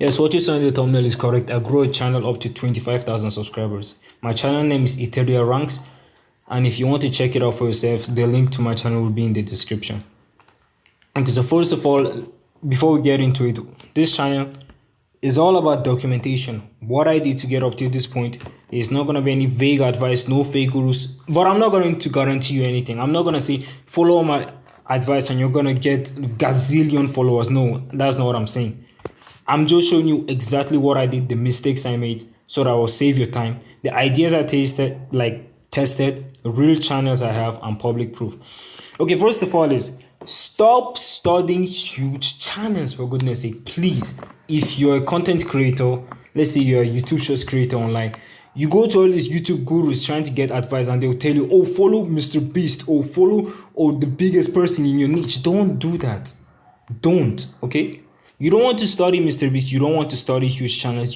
Yes, what you saw in the thumbnail is correct. I grew a channel up to 25,000 subscribers. My channel name is Ethereum Ranks, and if you want to check it out for yourself, the link to my channel will be in the description. Okay, so first of all, before we get into it, this channel is all about documentation. What I did to get up to this point is not going to be any vague advice, no fake gurus, but I'm not going to guarantee you anything. I'm not going to say follow my advice and you're going to get gazillion followers. No, that's not what I'm saying. I'm just showing you exactly what I did, the mistakes I made, so that I will save your time. The ideas I tested, real channels I have, and public proof. Okay, first of all is stop studying huge channels, for goodness sake. Please, if you're a content creator, let's say you're a YouTube shows creator online, you go to all these YouTube gurus trying to get advice and they'll tell you, oh, follow Mr. Beast, or follow the biggest person in your niche. Don't do that. Don't, okay? You don't want to study Mr. Beast. You don't want to study huge channels.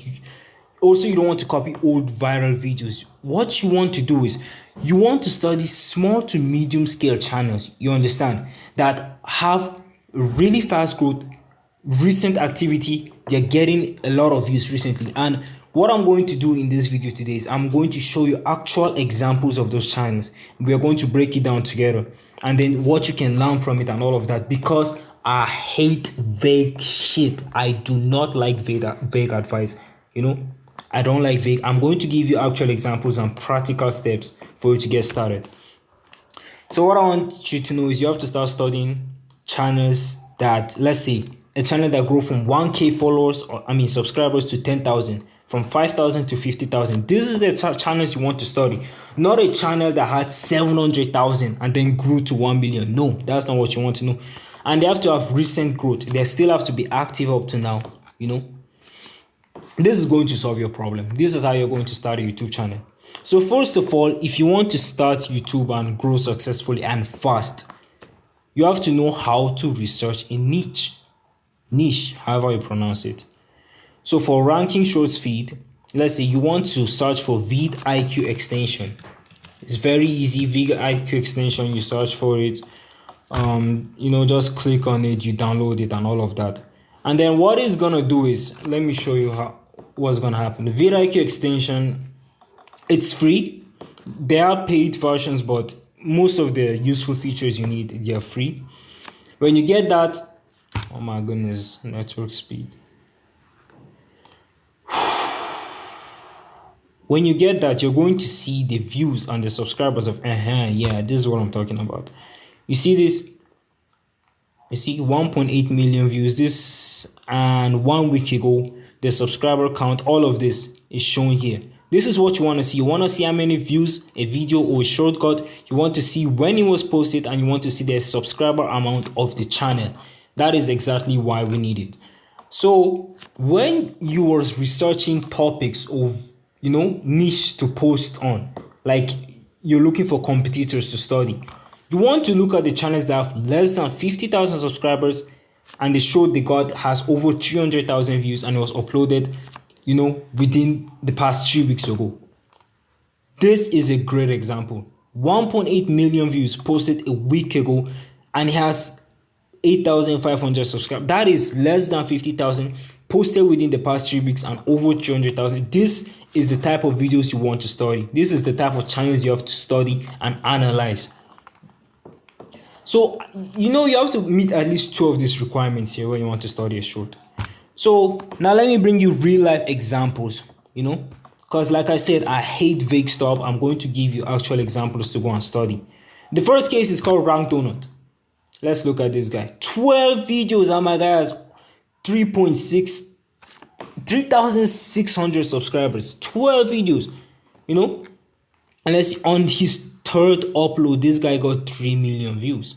Also, you don't want to copy old viral videos. What you want to do is you want to study small to medium scale channels, you understand, that have really fast growth, recent activity. They're getting a lot of views recently. And what I'm going to do in this video today is I'm going to show you actual examples of those channels. We are going to break it down together and then what you can learn from it and all of that, because I hate vague shit. I do not like vague advice. You know, I don't like vague. I'm going to give you actual examples and practical steps for you to get started. So what I want you to know is you have to start studying channels that, let's say, a channel that grow from 1K followers, or subscribers, to 10,000, from 5,000 to 50,000. This is the channels you want to study, not a channel that had 700,000 and then grew to 1 million. No, that's not what you want to know. And they have to have recent growth. They still have to be active up to now, you know. This is going to solve your problem. This is how you're going to start a YouTube channel. So first of all, if you want to start YouTube and grow successfully and fast, you have to know how to research a niche, however you pronounce it. So for ranking shorts feed, let's say you want to search for vidiq extension. It's very easy. vidiq extension, you search for it. Just click on it, you download it and all of that. And then what it's gonna do is, let me show you what's gonna happen. The vidiq extension, it's free. There are paid versions, but most of the useful features you need, they're free. When you get that, oh my goodness, network speed. When you get that, you're going to see the views and the subscribers of, yeah, this is what I'm talking about. You see this? You see 1.8 million views. This, and 1 week ago, the subscriber count, all of this is shown here. This is what you want to see. You want to see how many views a video or a short got. You want to see when it was posted, and you want to see the subscriber amount of the channel. That is exactly why we need it. So when you are researching topics of, niche to post on, like you're looking for competitors to study, you want to look at the channels that have less than 50,000 subscribers and the show they got has over 300,000 views and it was uploaded, within the past 3 weeks ago. This is a great example. 1.8 million views posted a week ago and it has 8,500 subscribers. That is less than 50,000 posted within the past 3 weeks and over 300,000. This is the type of videos you want to study. This is the type of channels you have to study and analyze. So, you have to meet at least 2 of these requirements here when you want to study a short. So, now let me bring you real life examples, because like I said, I hate vague stuff. I'm going to give you actual examples to go and study. The first case is called Rank Donut. Let's look at this guy. 12 videos, and my guy has 3,600 subscribers. 12 videos, And let's see, on his third upload, this guy got 3 million views.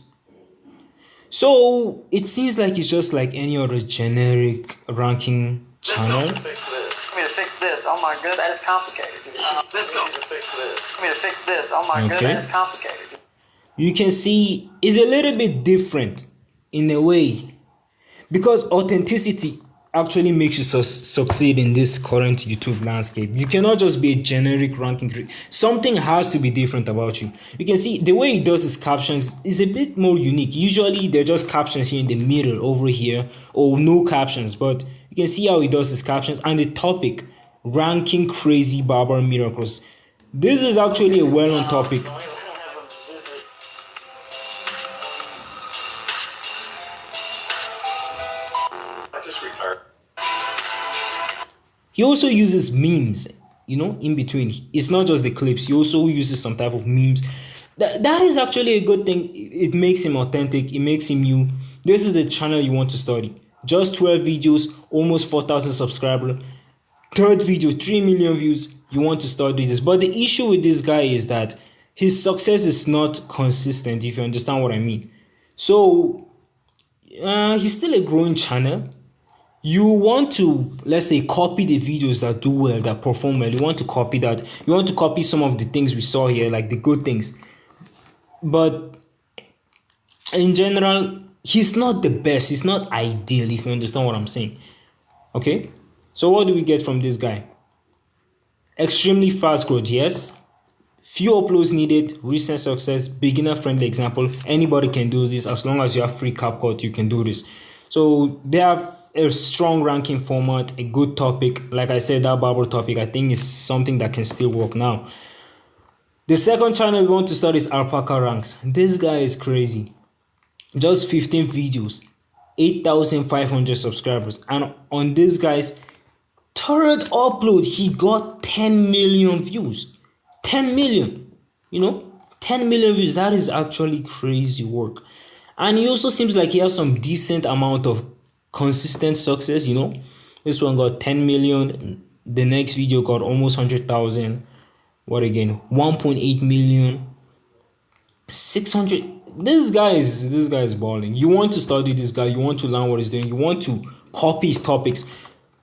So it seems like it's just like any other generic ranking channel. Let's go. Fix this. I mean to fix this. Oh my god, that is complicated. Let's go. To fix this. I mean to fix this. Oh my god, that is complicated. You can see it's a little bit different in a way, because authenticity actually makes you succeed in this current YouTube landscape. You cannot just be a generic ranking. Something has to be different about you. You can see the way he does his captions is a bit more unique. Usually they're just captions here in the middle over here, or no captions, but You can see how he does his captions and the topic, ranking crazy barber miracles. This is actually a well-known topic. He also uses memes, in between. It's not just the clips. He also uses some type of memes. That is actually a good thing. It makes him authentic. It makes him you. This is the channel you want to study. Just 12 videos, almost 4,000 subscribers. Third video, 3 million views. You want to study this. But the issue with this guy is that his success is not consistent, if you understand what I mean. So, he's still a growing channel. You want to, let's say, copy the videos that do well, that perform well. You want to copy that. You want to copy some of the things we saw here, like the good things. But in general, he's not the best. He's not ideal, if you understand what I'm saying. Okay? So what do we get from this guy? Extremely fast growth, yes. Few uploads needed, recent success, beginner friendly example. Anybody can do this as long as you have free CapCut, you can do this. So they have a strong ranking format, a good topic. Like I said, that barber topic, I think is something that can still work now. The second channel we want to start is Alpaca Ranks. This guy is crazy. Just 15 videos, 8,500 subscribers. And on this guy's third upload, he got 10 million views. 10 million, 10 million views. That is actually crazy work. And he also seems like he has some decent amount of consistent success. This one got 10 million. The next video got almost 100,000. What again? 1.8 million. 600. This guy is balling. You want to study this guy. You want to learn what he's doing. You want to copy his topics.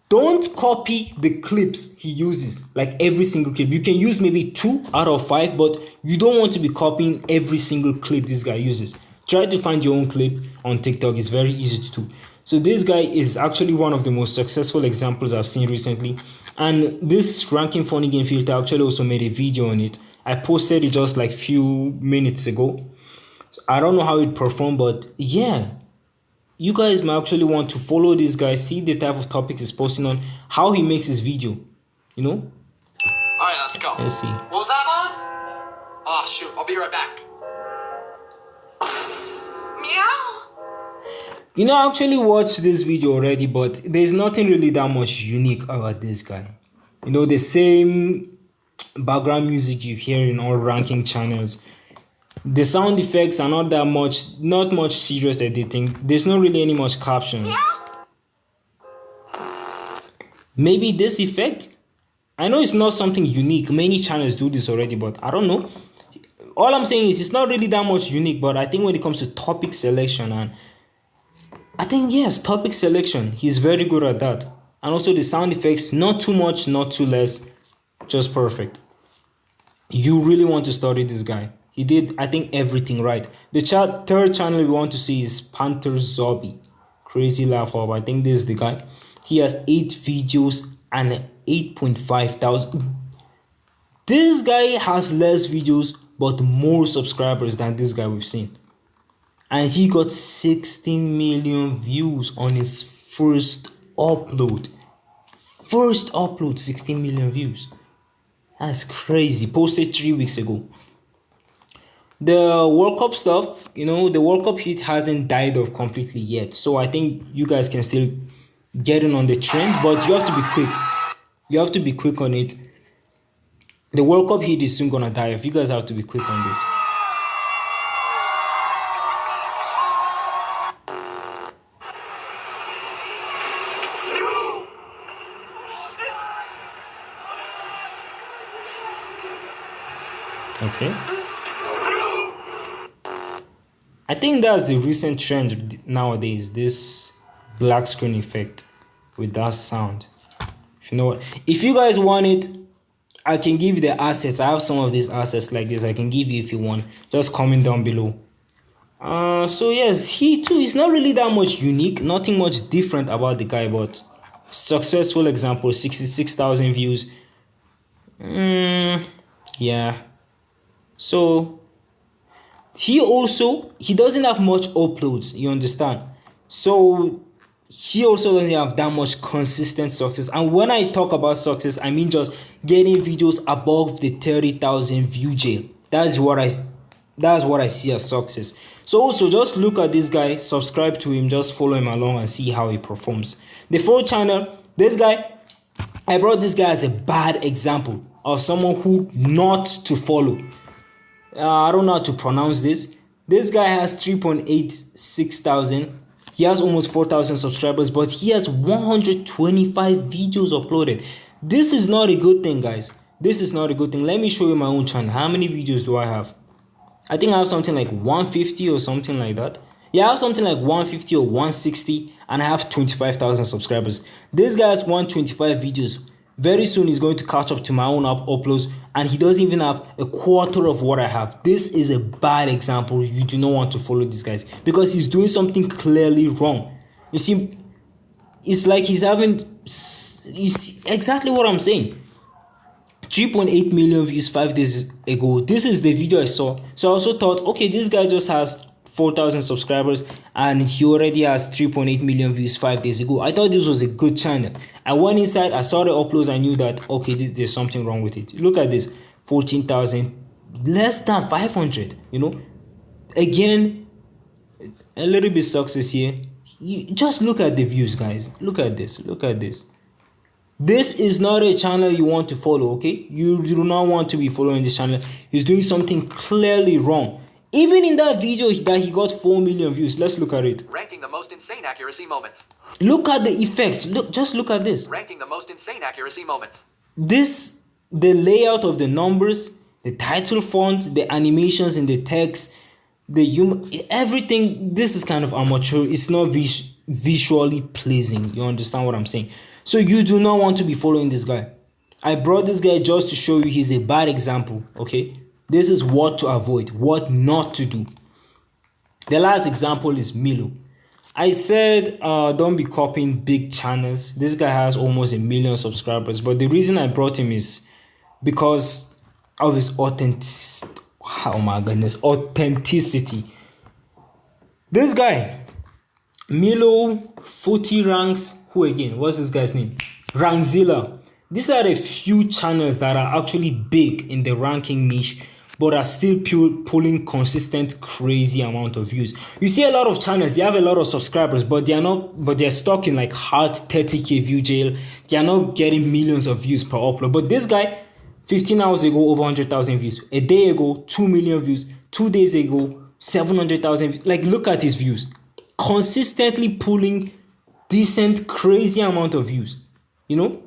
Don't copy the clips he uses, like every single clip. You can use maybe 2 out of 5, but you don't want to be copying every single clip this guy uses. Try to find your own clip on TikTok. It's very easy to do. So this guy is actually one of the most successful examples I've seen recently. And this ranking funny game filter actually also made a video on it. I posted it just like few minutes ago. So I don't know how it performed, but yeah. You guys may actually want to follow this guy, see the type of topics he's posting on, how he makes his video, Alright, let's go. Let's see. What was that, Mom? Oh, shoot. I'll be right back. Meow. I actually watched this video already, but there's nothing really that much unique about this guy. The same background music you hear in all ranking channels. The sound effects are not that much, not much serious editing. There's not really any much captions. Maybe this effect? I know it's not something unique. Many channels do this already, but I don't know. All I'm saying is it's not really that much unique, but I think when it comes to topic selection, and I think, yes, topic selection, he's very good at that. And also the sound effects, not too much, not too less, just perfect. You really want to study this guy. He did, I think, everything right. The third channel we want to see is Panther Zombie. Crazy Laugh Hub. I think this is the guy. He has 8 videos and 8.5 thousand. This guy has less videos but more subscribers than this guy we've seen. And he got 16 million views on his first upload. First upload, 16 million views. That's crazy. Posted 3 weeks ago. The World Cup stuff, the World Cup heat hasn't died off completely yet. So I think you guys can still get in on the trend, but you have to be quick. You have to be quick on it. The World Cup heat is soon gonna die off. You guys have to be quick on this. Okay. I think that's the recent trend nowadays, this black screen effect with that sound. If you guys want it, I can give you the assets. I have some of these assets like this. I can give you if you want. Just comment down below. So yes, he too is not really that much unique. Nothing much different about the guy, but successful example, 66,000 views. Yeah. So he doesn't have much uploads, you understand? So he also doesn't have that much consistent success. And when I talk about success, I mean just getting videos above the 30,000 view jail. That's what I see as success. So also just look at this guy, subscribe to him, just follow him along and see how he performs. The fourth channel, this guy, I brought this guy as a bad example of someone who not to follow. I don't know how to pronounce this. This guy has 3.86 thousand. He has almost 4,000 subscribers, but he has 125 videos uploaded. This is not a good thing, guys. This is not a good thing. Let me show you my own channel. How many videos do I have? I think I have something like 150 or something like that. Yeah, I have something like 150 or 160, and I have 25,000 subscribers. This guy has 125 videos. Very soon he's going to catch up to my own uploads, and he doesn't even have a quarter of what I have. This is a bad example. You do not want to follow these guys because he's doing something clearly wrong. You see, it's like he's having, you see exactly what I'm saying. 3.8 million views 5 days ago. This is the video I saw. So I also thought, okay, this guy just has 4,000 subscribers and he already has 3.8 million views 5 days ago. I thought this was a good channel. I went inside, I saw the uploads, I knew that, okay, there's something wrong with it. Look at this, 14,000, less than 500, you know. Again, a little bit success here. You just look at the views, guys. Look at this, look at this. This is not a channel you want to follow, okay? You do not want to be following this channel. He's doing something clearly wrong. Even in that video that he got 4 million views, let's look at it. Ranking the most insane accuracy moments. Look at the effects. Just look at this. Ranking the most insane accuracy moments. The layout of the numbers, the title font, the animations in the text, everything. This is kind of amateur. It's not visually pleasing. You understand what I'm saying? So you do not want to be following this guy. I brought this guy just to show you he's a bad example, okay? This is what to avoid, what not to do. The last example is Milo. I said don't be copying big channels. This guy has almost 1 million subscribers, but the reason I brought him is because of his authenticity. Oh my goodness, authenticity. This guy, Milo, Footy Ranks, who again? What's this guy's name? Rankzilla. These are a few channels that are actually big in the ranking niche, but are still pulling consistent, crazy amount of views. You see a lot of channels, they have a lot of subscribers, but they're stuck in like hard 30k view jail. They are not getting millions of views per upload. But this guy, 15 hours ago, over 100,000 views. A day ago, 2 million views. 2 days ago, 700,000 views. Like, look at his views. Consistently pulling decent, crazy amount of views, you know.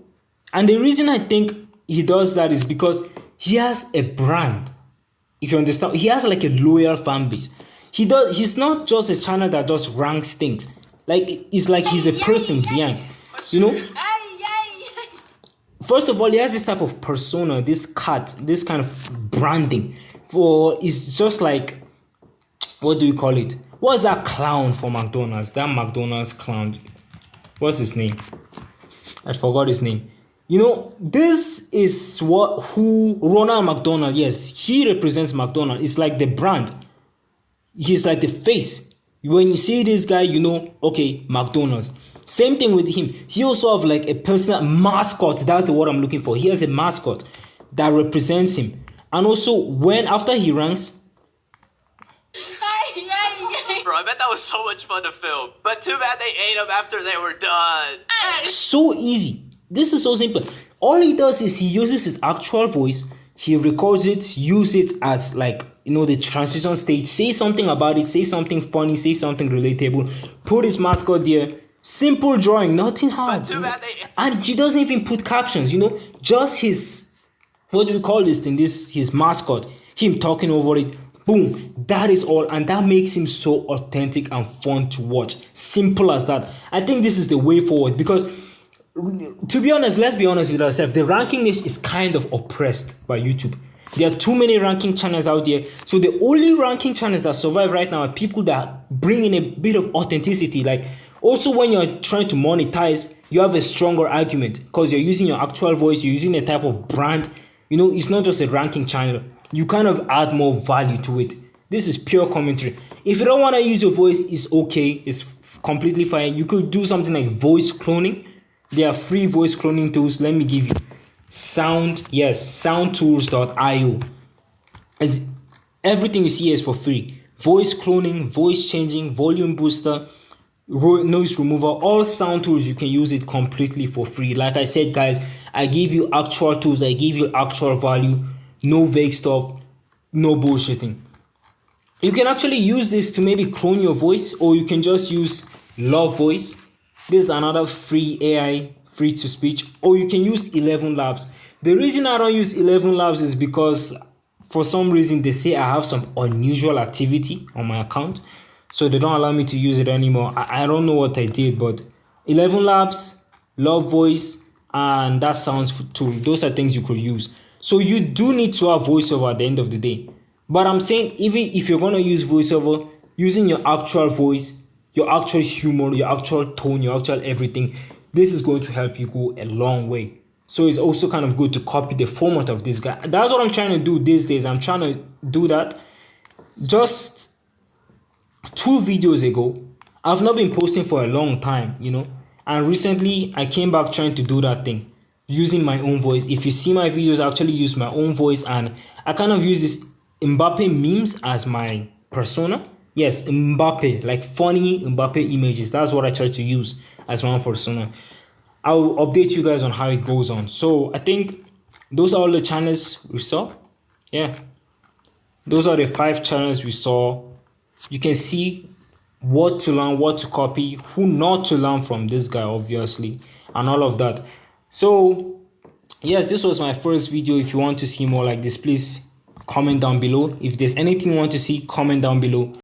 And the reason I think he does that is because he has a brand. If you understand, he has like a loyal fan base. He's not just a channel that just ranks things. Like, it's like he's a person behind, you know. First of all, he has this type of persona, this kind of branding. It's just like, what do you call it? What's that clown for McDonald's? That McDonald's clown. What's his name? I forgot his name. You know, this is who Ronald McDonald, yes, he represents McDonald. It's like the brand. He's like the face. When you see this guy, you know, okay, McDonald's. Same thing with him. He also have like a personal mascot. That's the word I'm looking for. He has a mascot that represents him. And also, after he ranks, bro, I bet that was so much fun to film. But too bad they ate them after they were done. So easy. This is so simple. All he does is he uses his actual voice, he records it, use it as like, you know, the transition stage, say something about it, say something funny, say something relatable, put his mascot there. Simple drawing, nothing hard. But too bad and he doesn't even put captions, you know, just his, what do we call this thing? His mascot, him talking over it. Boom, that is all, and that makes him so authentic and fun to watch. Simple as that. I think this is the way forward because, to be honest, let's be honest with ourselves, the ranking niche is kind of oppressed by YouTube. There are too many ranking channels out there, so the only ranking channels that survive right now are people that bring in a bit of authenticity. Like, also when you're trying to monetize, you have a stronger argument because you're using your actual voice, you're using a type of brand. You know, it's not just a ranking channel. You kind of add more value to it. This is pure commentary. If you don't want to use your voice, it's okay. completely fine. You could do something like voice cloning. There are free voice cloning tools. Let me give you soundtools.io. As everything you see is for free. Voice cloning, voice changing, volume booster, noise remover, all sound tools, you can use it completely for free. Like I said, guys, I give you actual tools, I give you actual value, no vague stuff, no bullshitting. You can actually use this to maybe clone your voice, or you can just use Love Voice. This is another free AI, free to speech, or you can use 11 Labs. The reason I don't use 11 Labs is because for some reason they say I have some unusual activity on my account, so they don't allow me to use it anymore. I don't know what I did, but 11 Labs, Love Voice, and that sounds tool, those are things you could use. So you do need to have voiceover at the end of the day. But I'm saying, even if you're going to use voiceover, using your actual voice, your actual humor, your actual tone, your actual everything, this is going to help you go a long way. So it's also kind of good to copy the format of this guy. That's what I'm trying to do these days. I'm trying to do that. Just 2 videos ago, I've not been posting for a long time, and recently I came back trying to do that thing using my own voice. If you see my videos, I actually use my own voice, and I kind of use this Mbappe memes as my persona. Yes, Mbappe, like funny Mbappe images. That's what I try to use as my own persona. I'll update you guys on how it goes on. So I think those are all the channels we saw. Yeah, those are the 5 channels we saw. You can see what to learn, what to copy, who not to learn from this guy, obviously, and all of that. So yes, this was my first video. If you want to see more like this, please comment down below. If there's anything you want to see, comment down below.